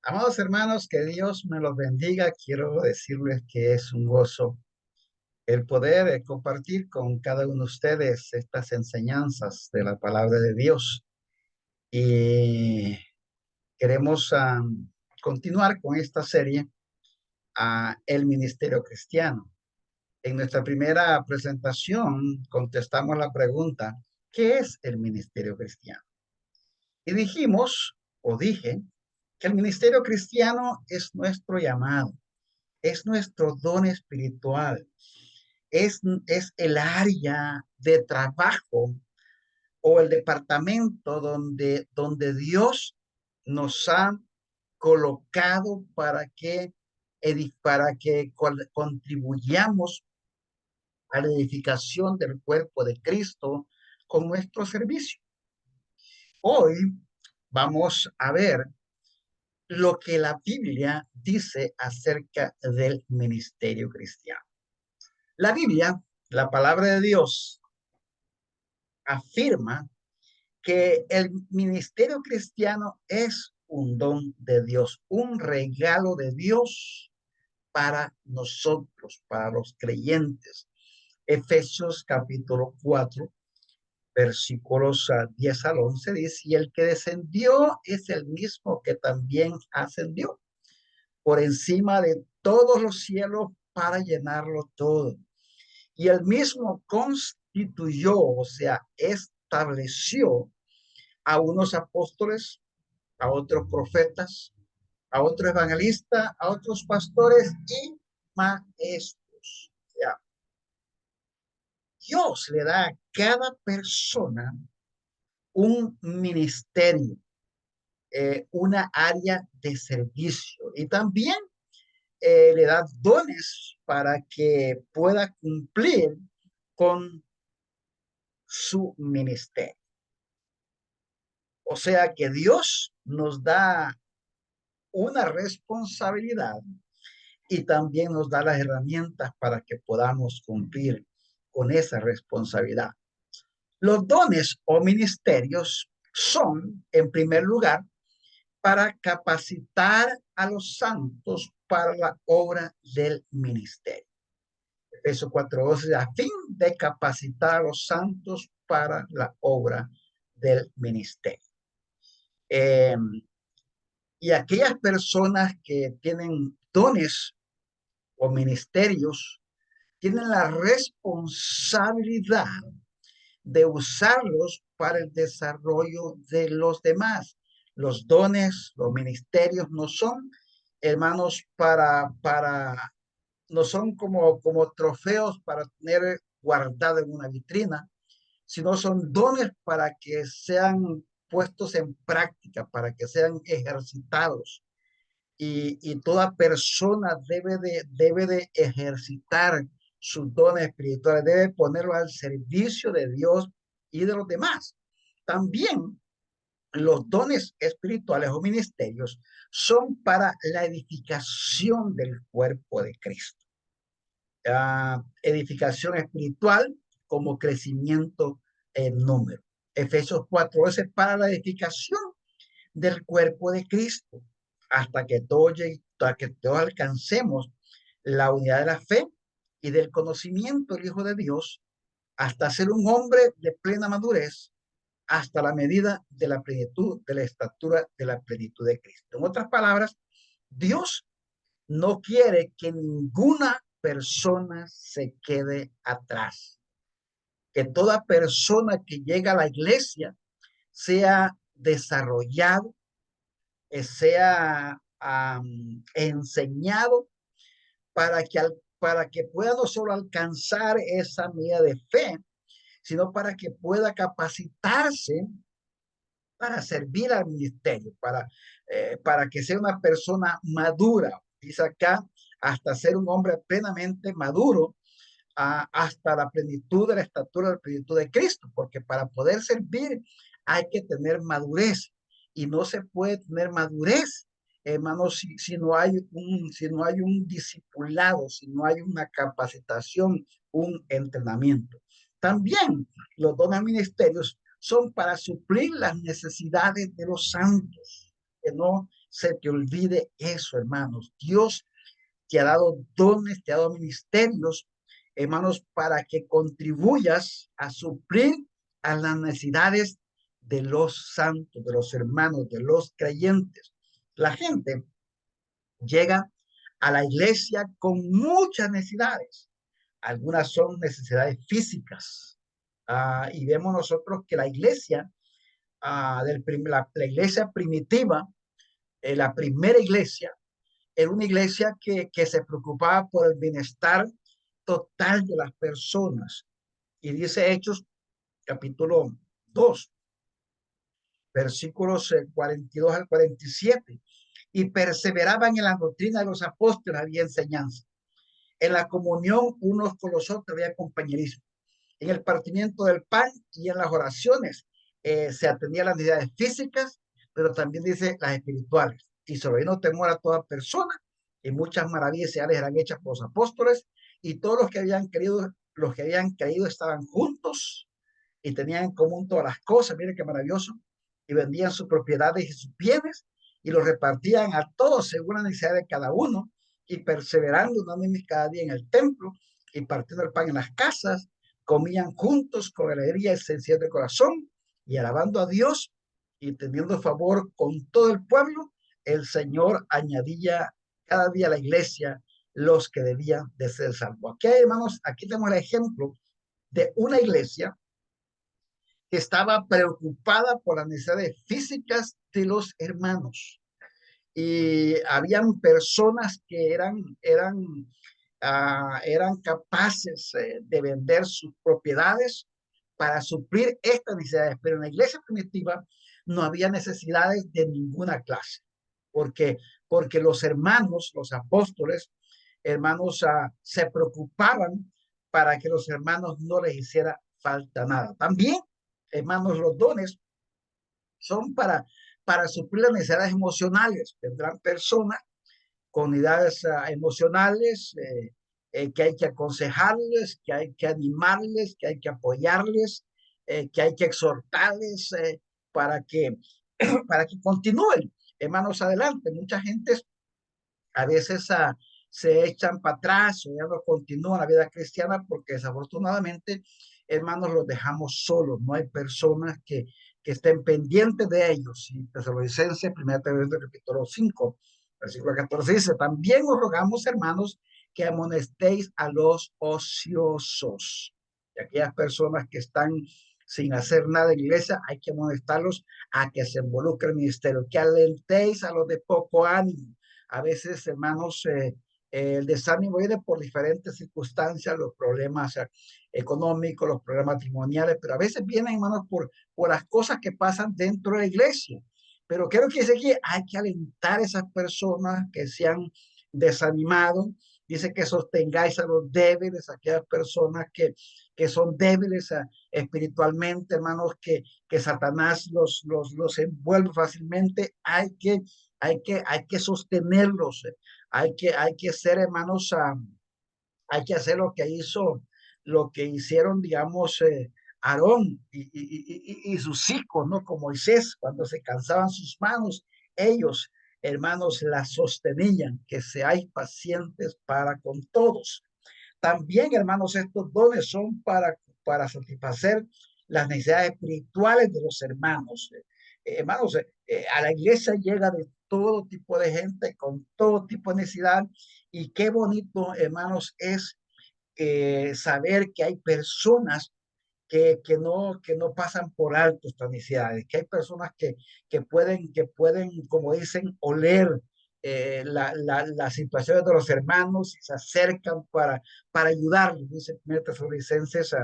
Amados hermanos, que Dios me los bendiga. Quiero decirles que es un gozo el poder compartir con cada uno de ustedes estas enseñanzas de la palabra de Dios. Y queremos continuar con esta serie El Ministerio Cristiano. En nuestra primera presentación contestamos la pregunta, ¿qué es el Ministerio Cristiano? Y dijimos, o dije, que el Ministerio Cristiano es nuestro llamado, es nuestro don espiritual, es el área de trabajo o el departamento donde Dios nos ha colocado para que contribuyamos a la edificación del cuerpo de Cristo con nuestro servicio. Hoy vamos a ver lo que la Biblia dice acerca del ministerio cristiano. La Biblia, la palabra de Dios, afirma que el ministerio cristiano es un don de Dios, un regalo de Dios para nosotros, para los creyentes. Efesios capítulo 4, versículos 10 al 11 dice, y el que descendió es el mismo que también ascendió por encima de todos los cielos para llenarlo todo. Y él mismo constituyó, o sea, estableció a unos apóstoles, a otros profetas, a otros evangelistas, a otros pastores y maestros. O sea, Dios le da a cada persona un ministerio, una área de servicio y también le da dones para que pueda cumplir con su ministerio. O sea que Dios nos da una responsabilidad y también nos da las herramientas para que podamos cumplir con esa responsabilidad. Los dones o ministerios son, en primer lugar, para capacitar a los santos para la obra del ministerio. Efesios 4:12, a fin de capacitar a los santos para la obra del ministerio. Eh, y aquellas personas que tienen dones o ministerios tienen la responsabilidad de usarlos para el desarrollo de los demás. Los dones, los ministerios no son, hermanos, no son como trofeos para tener guardado en una vitrina, sino son dones para que sean puestos en práctica, para que sean ejercitados. Y toda persona debe de ejercitar sus dones espirituales, debe ponerlo al servicio de Dios y de los demás. También los dones espirituales o ministerios son para la edificación del cuerpo de Cristo. Edificación espiritual como crecimiento en número. Efesios 4 es para la edificación del cuerpo de Cristo hasta que todos alcancemos la unidad de la fe y del conocimiento del Hijo de Dios, hasta ser un hombre de plena madurez, hasta la medida de la plenitud, de la estatura de la plenitud de Cristo. En otras palabras, Dios no quiere que ninguna persona se quede atrás, que toda persona que llega a la iglesia sea desarrollado, sea enseñado para que pueda no solo alcanzar esa medida de fe, sino para que pueda capacitarse para servir al ministerio, para que sea una persona madura. Dice acá, hasta ser un hombre plenamente maduro, hasta la plenitud de la estatura de la plenitud de Cristo, porque para poder servir hay que tener madurez y no se puede tener madurez, hermanos, si no hay un discipulado, si no hay una capacitación, un entrenamiento. También los dones ministerios son para suplir las necesidades de los santos, que no se te olvide eso, hermanos. Dios te ha dado dones, te ha dado ministerios, hermanos, para que contribuyas a suplir a las necesidades de los santos, de los hermanos, de los creyentes. La gente llega a la iglesia con muchas necesidades. Algunas son necesidades físicas. Y vemos nosotros que la iglesia, la iglesia primitiva, la primera iglesia, era una iglesia que se preocupaba por el bienestar total de las personas. Y dice Hechos capítulo 2 versículos 42 al 47, y perseveraban en la doctrina de los apóstoles, había enseñanza. En la comunión unos con los otros había compañerismo. En el partimiento del pan y en las oraciones se atendían las necesidades físicas, pero también dice las espirituales. Y sobrevino temor a toda persona, y muchas maravillas y señales eran hechas por los apóstoles, y todos los que habían creído estaban juntos y tenían en común todas las cosas. Miren qué maravilloso. Y vendían sus propiedades y sus bienes y los repartían a todos según la necesidad de cada uno, y perseverando unánimes cada día en el templo y partiendo el pan en las casas, comían juntos con alegría y sencillez de corazón, y alabando a Dios y teniendo favor con todo el pueblo. El Señor añadía cada día a la iglesia los que debían de ser salvos. Aquí, hermanos, aquí tenemos el ejemplo de una iglesia que estaba preocupada por las necesidades físicas de los hermanos. Y habían personas que eran capaces de vender sus propiedades para suplir estas necesidades, pero en la iglesia primitiva no había necesidades de ninguna clase, porque, porque los hermanos, los apóstoles, hermanos, se preocupaban para que los hermanos no les hiciera falta nada. También, hermanos, los dones son para suplir las necesidades emocionales. Tendrán personas con unidades emocionales que hay que aconsejarles, que hay que animarles, que hay que apoyarles, que hay que exhortarles para que, para que continúen, hermanos, adelante. Mucha gente a veces se echan para atrás o ya no continúan la vida cristiana porque desafortunadamente, hermanos, los dejamos solos. No hay personas que estén pendientes de ellos. Y Tesalonicenses, 1 capítulo 5, versículo 14 dice: también os rogamos, hermanos, que amonestéis a los ociosos. Y aquellas personas que están sin hacer nada en la iglesia, hay que amonestarlos a que se involucren en el ministerio, que alentéis a los de poco ánimo. A veces, hermanos, el desánimo viene por diferentes circunstancias, los problemas económicos, los problemas matrimoniales, pero a veces vienen, hermanos, por las cosas que pasan dentro de la iglesia. Pero quiero que dice que hay que alentar a esas personas que se han desanimado. Dice que sostengáis a los débiles, a aquellas personas que son débiles espiritualmente, hermanos, que Satanás los envuelve fácilmente. Hay que sostenerlos, hay que ser, hermanos, hay que hacer lo que hicieron, digamos, Aarón y sus hijos, ¿no? Como Moisés, cuando se cansaban sus manos, ellos, hermanos, las sostenían, que seáis pacientes para con todos. También, hermanos, estos dones son para satisfacer las necesidades espirituales de los hermanos. Hermanos, a la iglesia llega de todo tipo de gente, con todo tipo de necesidad. Y qué bonito, hermanos, es saber que hay personas que no pasan por alto estas necesidades, que hay personas que pueden, como dicen, oler las situaciones de los hermanos y se acercan para ayudarlos. Dice 1 Tesalonicenses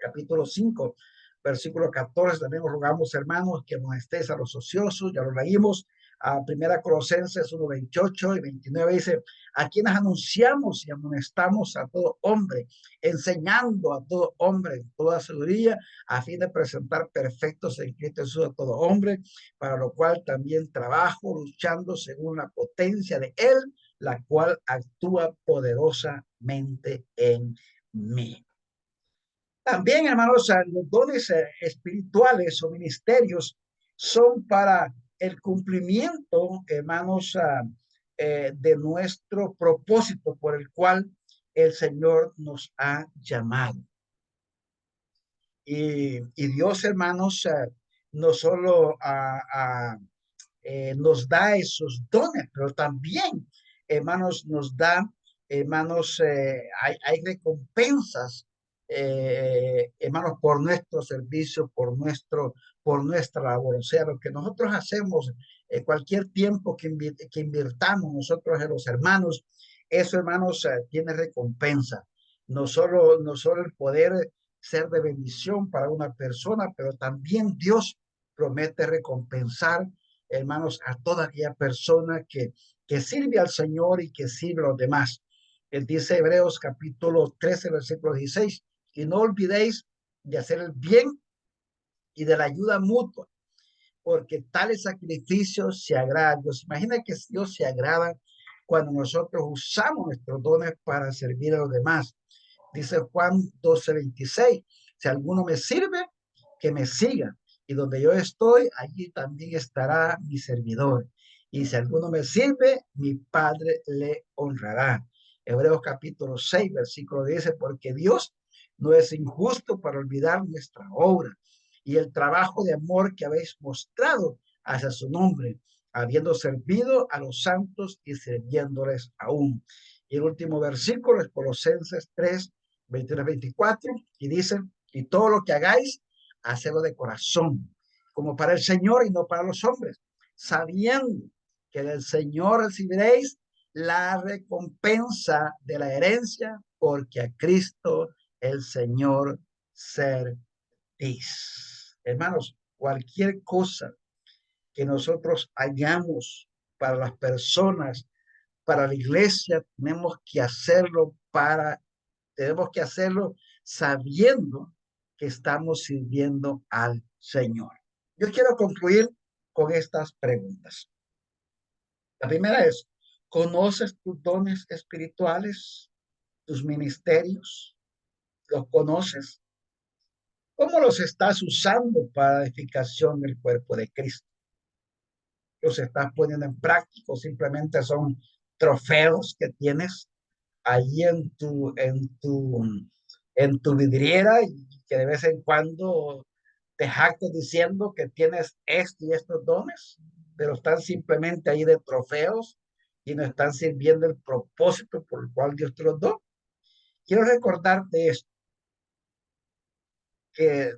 capítulo 5, versículo 14, también os rogamos, hermanos, que amonestéis a los ociosos, ya lo leímos. A primera Colosenses 1, 28 y 29 dice: a quienes anunciamos y amonestamos a todo hombre, enseñando a todo hombre en toda sabiduría, a fin de presentar perfectos en Cristo Jesús a todo hombre, para lo cual también trabajo, luchando según la potencia de Él, la cual actúa poderosamente en mí. También, hermanos, los dones espirituales o ministerios son el cumplimiento, hermanos, de nuestro propósito por el cual el Señor nos ha llamado. Y Dios, hermanos, no solo nos da esos dones, pero también, hermanos, nos da, hermanos, hay recompensas, hermanos, por nuestro servicio, por nuestra labor. O sea, lo que nosotros hacemos, cualquier tiempo que invirtamos nosotros en los hermanos, eso, hermanos, tiene recompensa. No solo el poder ser de bendición para una persona, pero también Dios promete recompensar, hermanos, a toda aquella persona que sirve al Señor y que sirve a los demás. Él dice Hebreos capítulo 13, versículo 16, y no olvidéis de hacer el bien y de la ayuda mutua, porque tales sacrificios se agrada a Dios. Imagina que Dios se agrada cuando nosotros usamos nuestros dones para servir a los demás. Dice Juan 12:26, si alguno me sirve, que me siga. Y donde yo estoy, allí también estará mi servidor. Y si alguno me sirve, mi Padre le honrará. Hebreos capítulo 6, versículo 10, porque Dios no es injusto para olvidar nuestra obra y el trabajo de amor que habéis mostrado hacia su nombre, habiendo servido a los santos y sirviéndoles aún. Y el último versículo es Colosenses 3, 21 24, y dicen, y todo lo que hagáis, hacedlo de corazón, como para el Señor y no para los hombres, sabiendo que del Señor recibiréis la recompensa de la herencia, porque a Cristo el Señor servís. Hermanos, cualquier cosa que nosotros hagamos para las personas, para la iglesia, tenemos que hacerlo sabiendo que estamos sirviendo al Señor. Yo quiero concluir con estas preguntas. La primera es, ¿conoces tus dones espirituales, tus ministerios? ¿Los conoces? ¿Cómo los estás usando para la edificación del cuerpo de Cristo? ¿Los estás poniendo en práctica o simplemente son trofeos que tienes ahí en tu vidriera y que de vez en cuando te jactas diciendo que tienes esto y estos dones, pero están simplemente ahí de trofeos y no están sirviendo el propósito por el cual Dios te los dio? Quiero recordarte esto, que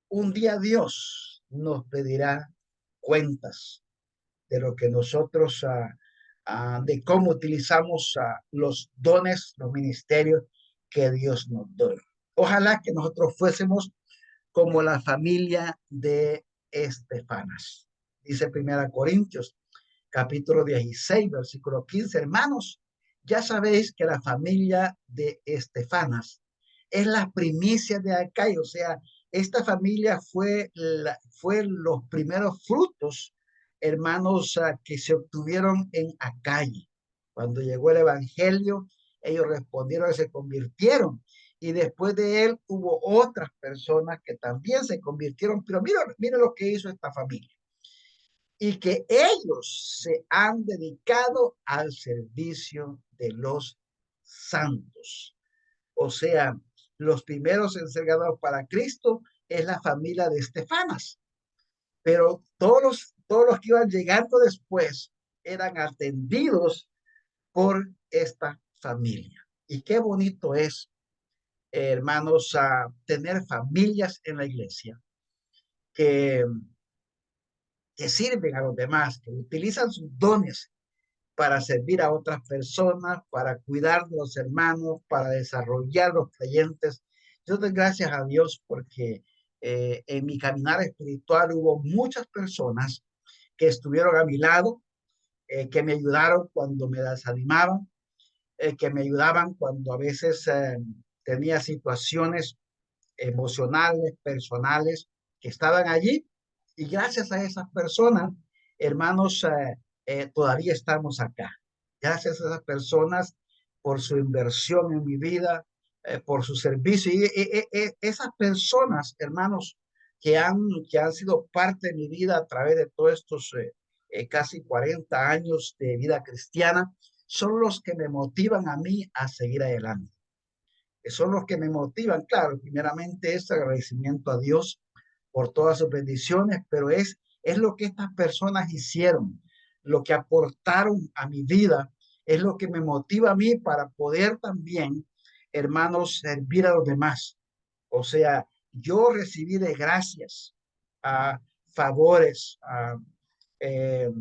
un día Dios nos pedirá cuentas de lo que nosotros, de cómo utilizamos los dones, los ministerios que Dios nos dio. Ojalá que nosotros fuésemos como la familia de Estefanas. Dice Primera Corintios, capítulo 16, versículo 15. Hermanos, ya sabéis que la familia de Estefanas es la primicia de Acaya, o sea, esta familia fue los primeros frutos, hermanos, que se obtuvieron en Acaya. Cuando llegó el evangelio, ellos respondieron y se convirtieron. Y después de él hubo otras personas que también se convirtieron. Pero mira lo que hizo esta familia. Y que ellos se han dedicado al servicio de los santos. O sea, los primeros en ser ganados para Cristo es la familia de Estefanas, pero todos los que iban llegando después eran atendidos por esta familia. Y qué bonito es, hermanos, tener familias en la iglesia que, que sirven a los demás, que utilizan sus dones para servir a otras personas, para cuidar de los hermanos, para desarrollar los creyentes. Yo doy gracias a Dios porque en mi caminar espiritual hubo muchas personas que estuvieron a mi lado, que me ayudaron cuando me desanimaban, que me ayudaban cuando a veces tenía situaciones emocionales, personales, que estaban allí. Y gracias a esas personas, hermanos, todavía estamos acá. Gracias a esas personas por su inversión en mi vida, por su servicio. Y esas personas, hermanos, que han sido parte de mi vida a través de todos estos casi 40 años de vida cristiana, son los que me motivan a mí a seguir adelante. Son los que me motivan, claro, primeramente es agradecimiento a Dios por todas sus bendiciones, pero es lo que estas personas hicieron, lo que aportaron a mi vida, es lo que me motiva a mí para poder también, hermanos, servir a los demás. O sea, yo recibí de gracias a favores, a eh,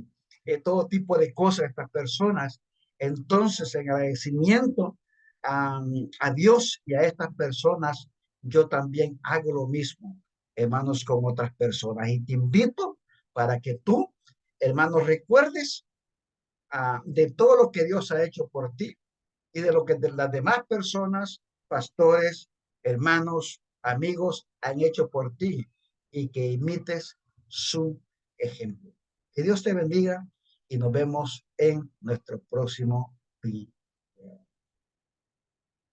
todo tipo de cosas de estas personas. Entonces, en agradecimiento a, a Dios y a estas personas, yo también hago lo mismo, hermanos, con otras personas. Y te invito para que tú, hermanos, recuerdes de todo lo que Dios ha hecho por ti y de lo que de las demás personas, pastores, hermanos, amigos han hecho por ti y que imites su ejemplo. Que Dios te bendiga y nos vemos en nuestro próximo video.